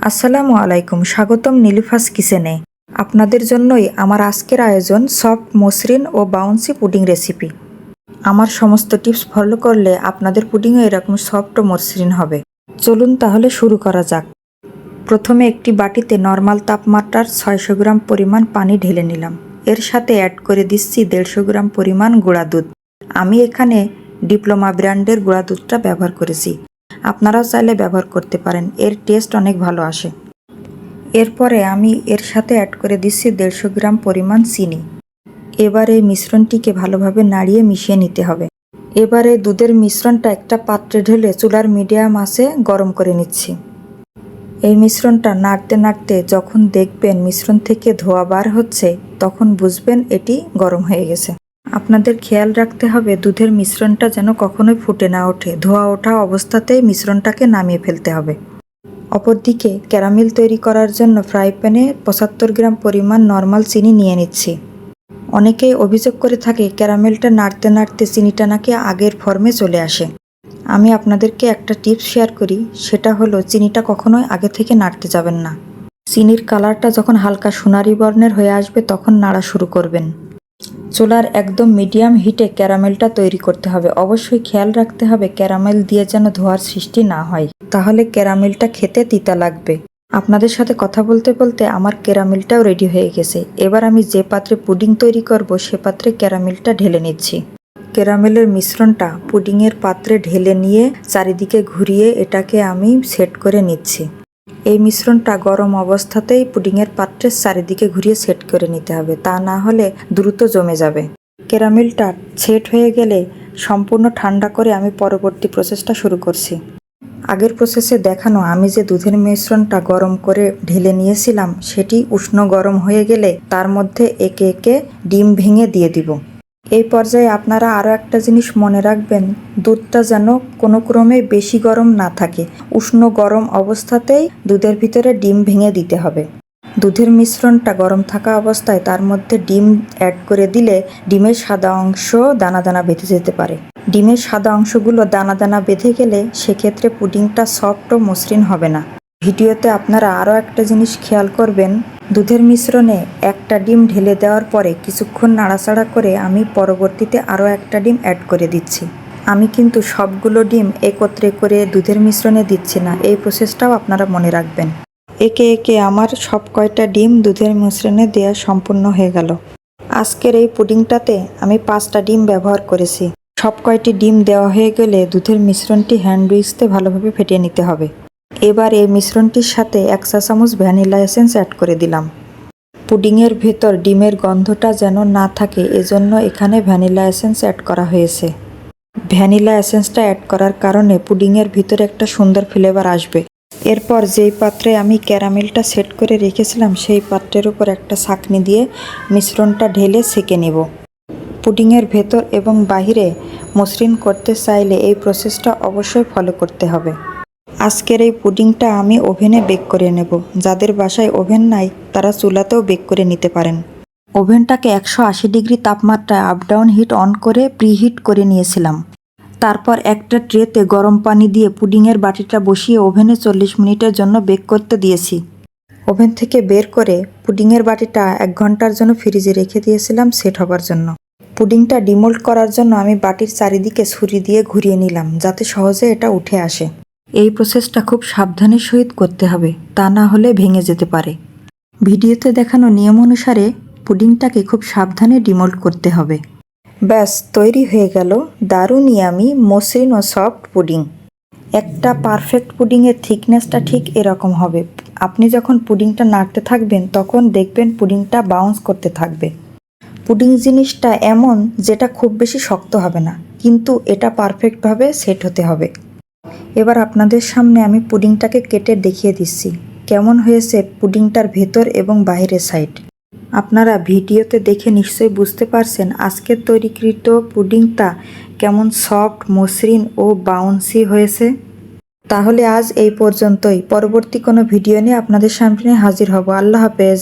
আসসালামু আলাইকুম, স্বাগতম নীলুফাস কিচেনে। আপনাদের জন্যই আমার আজকের আয়োজন সফট মসৃণ ও বাউন্সি পুডিং রেসিপি। আমার সমস্ত টিপস ফলো করলে আপনাদের পুডিংও এরকম সফট ও মসৃণ হবে। চলুন তাহলে শুরু করা যাক। প্রথমে একটি বাটিতে নর্মাল তাপমাত্রার 600 গ্রাম পরিমাণ পানি ঢেলে নিলাম। এর সাথে অ্যাড করে দিচ্ছি 150 গ্রাম পরিমাণ গুঁড়া দুধ। আমি এখানে ডিপ্লোমা ব্র্যান্ডের গুঁড়া দুধটা ব্যবহার করেছি, আপনারাও চাইলে ব্যবহার করতে পারেন, এর টেস্ট অনেক ভালো আসে। এরপরে আমি এর সাথে অ্যাড করে দিচ্ছি 150 গ্রাম পরিমাণ চিনি। এবার এই মিশ্রণটিকে ভালোভাবে নাড়িয়ে মিশিয়ে নিতে হবে। এবার এই দুধের মিশ্রণটা একটা পাত্রে ঢেলে চুলার মিডিয়াম আঁচে গরম করে নিচ্ছি। এই মিশ্রণটা নাড়তে নাড়তে যখন দেখবেন মিশ্রণ থেকে ধোঁয়া বার হচ্ছে, তখন বুঝবেন এটি গরম হয়ে গেছে। আপনাদের খেয়াল রাখতে হবে দুধের মিশ্রণটা যেন কখনোই ফুটে না ওঠে। ধোঁয়া ওঠা অবস্থাতেই মিশ্রণটাকে নামিয়ে ফেলতে হবে। অপরদিকে ক্যারামেল তৈরি করার জন্য ফ্রাই প্যানে 75 গ্রাম পরিমাণ নর্মাল চিনি নিয়ে নিচ্ছি। অনেকেই অভিযোগ করে থাকে ক্যারামেলটা নাড়তে নাড়তে চিনিটা নাকি আগের ফর্মে চলে আসে। আমি আপনাদেরকে একটা টিপস শেয়ার করি, সেটা হলো চিনিটা কখনোই আগে থেকে নাড়তে যাবেন না। চিনির কালারটা যখন হালকা সোনালি বর্ণের হয়ে আসবে তখন নাড়া শুরু করবেন। চুলার একদম মিডিয়াম হিটে ক্যারামেলটা তৈরি করতে হবে। অবশ্যই খেয়াল রাখতে হবে ক্যারামেল দিয়ে যেন ধোঁয়ার সৃষ্টি না হয়, তাহলে ক্যারামেলটা খেতে তিতা লাগবে। আপনাদের সাথে কথা বলতে বলতে আমার ক্যারামেলটাও রেডি হয়ে গেছে। এবার আমি যে পাত্রে পুডিং তৈরি করব সে পাত্রে ক্যারামেলটা ঢেলে নিচ্ছি। ক্যারামেলের মিশ্রণটা পুডিংয়ের পাত্রে ঢেলে নিয়ে চারিদিকে ঘুরিয়ে এটাকে আমি সেট করে নিচ্ছি। এই মিশ্রণটা গরম অবস্থাতেই পুডিংয়ের পাত্রের চারিদিকে ঘুরিয়ে সেট করে নিতে হবে, তা না হলে দ্রুত জমে যাবে। ক্যারামেলটা সেট হয়ে গেলে সম্পূর্ণ ঠান্ডা করে আমি পরবর্তী প্রসেসটা শুরু করছি। আগের প্রসেসে দেখানো আমি যে দুধের মিশ্রণটা গরম করে ঢেলে নিয়েছিলাম, সেটি উষ্ণ গরম হয়ে গেলে তার মধ্যে একে একে ডিম ভেঙে দিয়ে দিব। এই পর্যায়ে আপনারা আরও একটা জিনিস মনে রাখবেন, দুধটা যেন কোনো ক্রমে বেশি গরম না থাকে। উষ্ণ গরম অবস্থাতেই দুধের ভিতরে ডিম ভেঙে দিতে হবে। দুধের মিশ্রণটা গরম থাকা অবস্থায় তার মধ্যে ডিম অ্যাড করে দিলে ডিমের সাদা অংশ দানা দানা বেঁধে যেতে পারে। ডিমের সাদা অংশগুলো দানা দানা বেঁধে গেলে সেক্ষেত্রে পুডিংটা সফট ও মসৃণ হবে না। ভিডিওতে আপনারা আরও একটা জিনিস খেয়াল করবেন, দুধের মিশ্রণে একটা ডিম ঢেলে দেওয়ার পরে কিছুক্ষণ নাড়াচাড়া করে আমি পরবর্তীতে আরও একটা ডিম অ্যাড করে দিচ্ছি। আমি কিন্তু সবগুলো ডিম একত্রে করে দুধের মিশ্রণে দিচ্ছি না, এই প্রসেসটাও আপনারা মনে রাখবেন। একে একে আমার সব কয়টা ডিম দুধের মিশ্রণে দেওয়া সম্পূর্ণ হয়ে গেল। আজকের এই পুডিংটাতে আমি 5টা ডিম ব্যবহার করেছি। সব কয়টি ডিম দেওয়া হয়ে গেলে দুধের মিশ্রণটি হ্যান্ড উইক্সে ভালোভাবে ফেটিয়ে নিতে হবে। এবার এই মিশ্রণটির সাথে 1 চা চামচ ভ্যানিলা এসেন্স অ্যাড করে দিলাম। পুডিংয়ের ভেতর ডিমের গন্ধটা যেন না থাকে, এজন্য এখানে ভ্যানিলা এসেন্স অ্যাড করা হয়েছে। ভ্যানিলা এসেন্সটা অ্যাড করার কারণে পুডিংয়ের ভিতরে একটা সুন্দর ফ্লেভার আসবে। এরপর যেই পাত্রে আমি ক্যারামেলটা সেট করে রেখেছিলাম সেই পাত্রের উপর একটা ছাঁকনি দিয়ে মিশ্রণটা ঢেলে সেঁকে নেব। পুডিংয়ের ভেতর এবং বাহিরে মসৃণ করতে চাইলে এই প্রসেসটা অবশ্যই ফলো করতে হবে। আজকের এই পুডিংটা আমি ওভেনে বেক করে নেব। যাদের বাসায় ওভেন নাই তারা চুলাতেও বেক করে নিতে পারেন। ওভেনটাকে 180 ডিগ্রি তাপমাত্রায় আপ ডাউন হিট অন করে প্রিহিট করে নিয়েছিলাম। তারপর একটা ট্রেতে গরম পানি দিয়ে পুডিংয়ের বাটিটা বসিয়ে ওভেনে 40 মিনিটের জন্য বেক করতে দিয়েছি। ওভেন থেকে বের করে পুডিংয়ের বাটিটা 1 ঘন্টার জন্য ফ্রিজে রেখে দিয়েছিলাম সেট হবার জন্য। পুডিংটা ডিমোল্ড করার জন্য আমি বাটির চারিদিকে ছুরি দিয়ে ঘুরিয়ে নিলাম, যাতে সহজে এটা উঠে আসে। এই প্রসেসটা খুব সাবধানের সহিত করতে হবে, তা না হলে ভেঙে যেতে পারে। ভিডিওতে দেখানো নিয়ম অনুসারে পুডিংটাকে খুব সাবধানে ডিমোল্ড করতে হবে। ব্যাস তৈরি হয়ে গেল দারুণ ইয়ামি মসৃণ ও সফট পুডিং। একটা পারফেক্ট পুডিংয়ের থিকনেসটা ঠিক এরকম হবে। আপনি যখন পুডিংটা নাড়তে থাকবেন তখন দেখবেন পুডিংটা বাউন্স করতে থাকবে। পুডিং জিনিসটা এমন যেটা খুব বেশি শক্ত হবে না, কিন্তু এটা পারফেক্টভাবে সেট হতে হবে। এবার আপনাদের সামনে আমি পুডিংটাকে কেটে দেখিয়ে দিচ্ছি কেমন হয়েছে পুডিংটার ভেতর এবং বাইরের সাইড। আপনারা ভিডিওতে দেখে নিশ্চয়ই বুঝতে পারছেন আজকের তৈরিকৃত পুডিংটা কেমন সফট, মসৃণ ও বাউন্সি হয়েছে। তাহলে আজ এই পর্যন্তই। পরবর্তী কোনো ভিডিও নিয়ে আপনাদের সামনে হাজির হব। আল্লাহ হাফেজ।